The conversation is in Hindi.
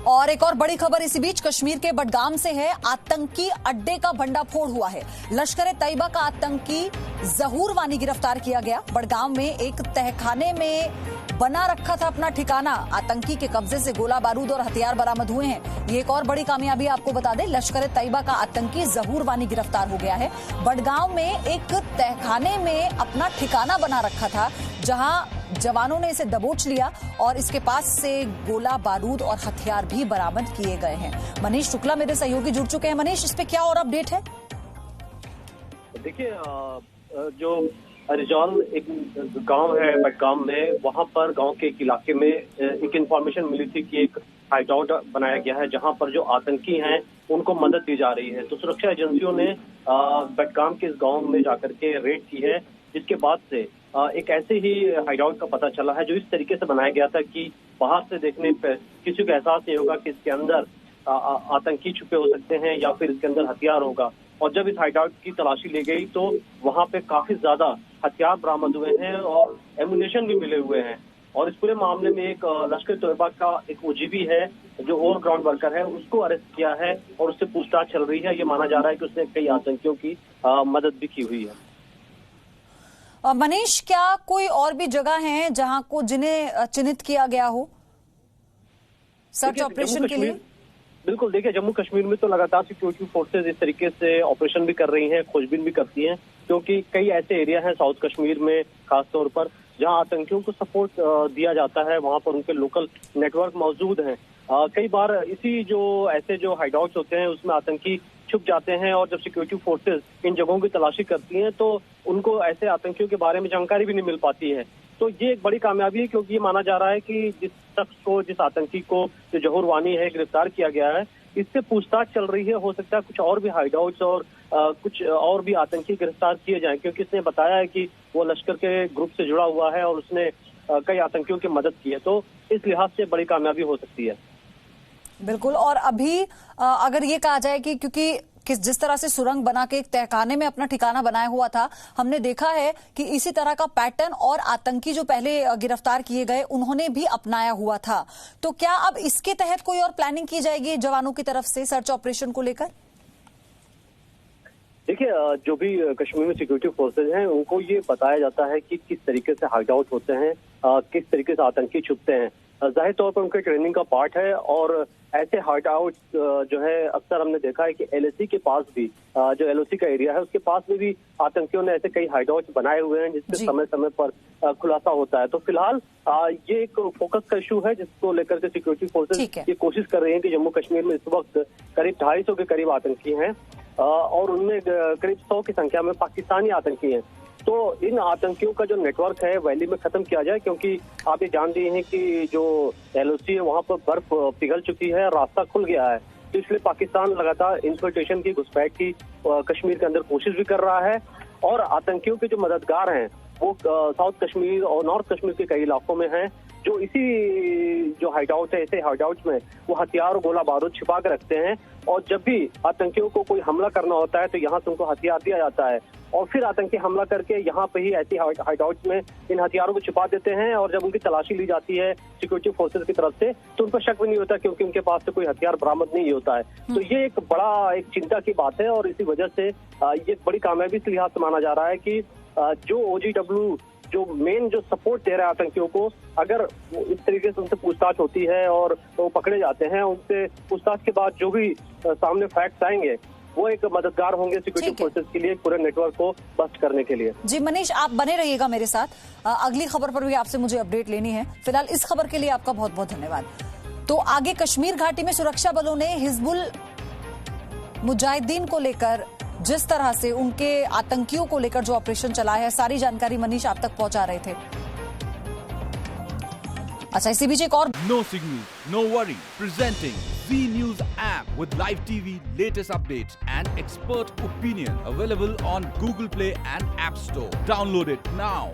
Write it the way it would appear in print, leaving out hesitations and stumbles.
और एक और बड़ी खबर इसी बीच कश्मीर के बडगाम से है। आतंकी अड्डे का भंडाफोड़ हुआ है। लश्कर ए तैयबा का आतंकी जहूर वानी गिरफ्तार किया गया। बडगाम में एक तहखाने में बना रखा था अपना ठिकाना। आतंकी के कब्जे से गोला बारूद और हथियार बरामद हुए हैं। ये एक और बड़ी कामयाबी आपको बता दें, लश्कर ए तैयबा का आतंकी जहूर वानी गिरफ्तार हो गया है। बडगाम में एक तहखाने में अपना ठिकाना बना रखा था, जहां जवानों ने इसे दबोच लिया और इसके पास से गोला बारूद और हथियार भी बरामद किए गए हैं। मनीष शुक्ला मेरे सहयोगी जुड़ चुके हैं। मनीष, इस पे क्या और अपडेट है? देखिए, जो रिजॉल एक गांव है बडगाम में, वहां पर गांव के एक इलाके में एक इंफॉर्मेशन मिली थी कि एक हाइड आउट बनाया गया है जहां पर जो आतंकी हैं उनको मदद दी जा रही है। तो सुरक्षा एजेंसियों ने बडगाम के इस गांव में जाकर के रेड की है, जिसके बाद से एक ऐसे ही हाइड आउट का पता चला है जो इस तरीके से बनाया गया था कि बाहर से देखने पर किसी को एहसास नहीं होगा कि इसके अंदर आतंकी छुपे हो सकते हैं या फिर इसके अंदर हथियार होगा। और जब इस हाइड आउट की तलाशी ली गई तो वहां पे काफी ज्यादा हथियार बरामद हुए हैं और एमुनेशन भी मिले हुए हैं। और इस पूरे मामले में एक लश्कर तोयबा का एक ओजीबी है जो ओवर ग्राउंड वर्कर है, उसको अरेस्ट किया है और उससे पूछताछ चल रही है। ये माना जा रहा है कि उसने कई आतंकियों की मदद भी की हुई है। मनीष, क्या कोई और भी जगह हैं जहां को जिन्हें चिन्हित किया गया हो सर्च ऑपरेशन के लिए? बिल्कुल, देखिए, जम्मू कश्मीर में तो लगातार सिक्योरिटी फोर्सेज इस तरीके से ऑपरेशन भी कर रही हैं, खोजबीन भी करती हैं, क्योंकि कई ऐसे एरिया हैं साउथ कश्मीर में खासतौर पर जहां आतंकियों को सपोर्ट दिया जाता है। वहां पर उनके लोकल नेटवर्क मौजूद हैं। कई बार इसी जो ऐसे जो हाइडआउट्स होते हैं उसमें आतंकी छुप जाते हैं और जब सिक्योरिटी फोर्सेज इन जगहों की तलाशी करती हैं तो उनको ऐसे आतंकियों के बारे में जानकारी भी नहीं मिल पाती है। तो ये एक बड़ी कामयाबी है, क्योंकि ये माना जा रहा है कि जिस शख्स को, जिस आतंकी को जो जहूर वानी है गिरफ्तार किया गया है, इससे पूछताछ चल रही है। हो सकता है कुछ और भी हाइडआउट्स और कुछ और भी आतंकी गिरफ्तार किए जाएं, क्योंकि इसने बताया है कि वो लश्कर के ग्रुप से जुड़ा हुआ है और उसने कई आतंकियों की मदद की है। तो इस लिहाज से बड़ी कामयाबी हो सकती है। बिल्कुल। और अभी अगर ये कहा जाए कि क्योंकि जिस तरह से सुरंग बना के एक तहखाने में अपना ठिकाना बनाया हुआ था, हमने देखा है कि इसी तरह का पैटर्न और आतंकी जो पहले गिरफ्तार किए गए उन्होंने भी अपनाया हुआ था। तो क्या अब इसके तहत कोई और प्लानिंग की जाएगी जवानों की तरफ से सर्च ऑपरेशन को लेकर? देखिए, जो भी कश्मीर में सिक्योरिटी फोर्सेज हैं उनको ये बताया जाता है कि किस तरीके से हाइड आउट होते हैं, किस तरीके से आतंकी छुपते हैं। जाहिर तौर पर उनके ट्रेनिंग का पार्ट है। और ऐसे हाइड आउट जो है अक्सर हमने देखा है कि एलओसी के पास भी, जो एलओसी का एरिया है उसके पास में भी आतंकियों ने ऐसे कई हाइड आउट बनाए हुए हैं जिससे समय समय पर खुलासा होता है। तो फिलहाल ये एक फोकस का इशू है जिसको लेकर के सिक्योरिटी फोर्सेज ये कोशिश कर रही है कि जम्मू कश्मीर में इस वक्त करीब 250 के करीब आतंकी हैं और उनमें करीब 100 की संख्या में पाकिस्तानी आतंकी हैं। तो इन आतंकियों का जो नेटवर्क है वैली में खत्म किया जाए, क्योंकि आप ये जान रहे हैं कि जो एलओसी है वहां पर बर्फ पिघल चुकी है, रास्ता खुल गया है। तो इसलिए पाकिस्तान लगातार इन्फिल्ट्रेशन की, घुसपैठ की कश्मीर के अंदर कोशिश भी कर रहा है। और आतंकियों के जो मददगार हैं वो साउथ कश्मीर और नॉर्थ कश्मीर के कई इलाकों में हैं, जो इसी जो हाइडआउट है, ऐसे हाइडआउट में वो हथियार और गोला बारूद छिपा के रखते हैं। और जब भी आतंकियों को कोई हमला करना होता है तो यहाँ से उनको हथियार दिया जाता है और फिर आतंकी हमला करके यहाँ पे ही ऐसी हाइडआउट में इन हथियारों को छिपा देते हैं। और जब उनकी तलाशी ली जाती है सिक्योरिटी फोर्सेज की तरफ से तो उनको शक भी नहीं होता, क्योंकि उनके पास से कोई हथियार बरामद नहीं होता है। तो ये एक बड़ा एक चिंता की बात है और इसी वजह से ये बड़ी कामयाबी इस लिहाज से माना जा रहा है कि जो OGW जो मेन जो सपोर्ट दे रहा है आतंकियों को, अगर इस तरीके से उनसे पूछताछ होती है और वो पकड़े जाते हैं, उनसे पूछताछ के बाद जो भी सामने फैक्ट्स आएंगे वो एक मददगार होंगे सिक्योरिटी फोर्सेज के लिए, पूरे नेटवर्क को बस्ट करने के लिए। जी मनीष, आप बने रहिएगा मेरे साथ। अगली खबर पर भी आपसे मुझे अपडेट लेनी है। फिलहाल इस खबर के लिए आपका बहुत बहुत धन्यवाद। तो आगे कश्मीर घाटी में सुरक्षा बलों ने हिजबुल मुजाहिदीन को लेकर जिस तरह से उनके आतंकियों को लेकर जो ऑपरेशन चला है, सारी जानकारी मनीष आप तक पहुंचा रहे थे। अच्छा, इसी बीच एक और no signal, no worry, presenting Z News app with live TV, latest updates and expert opinion available on Google Play and App Store. Download it now.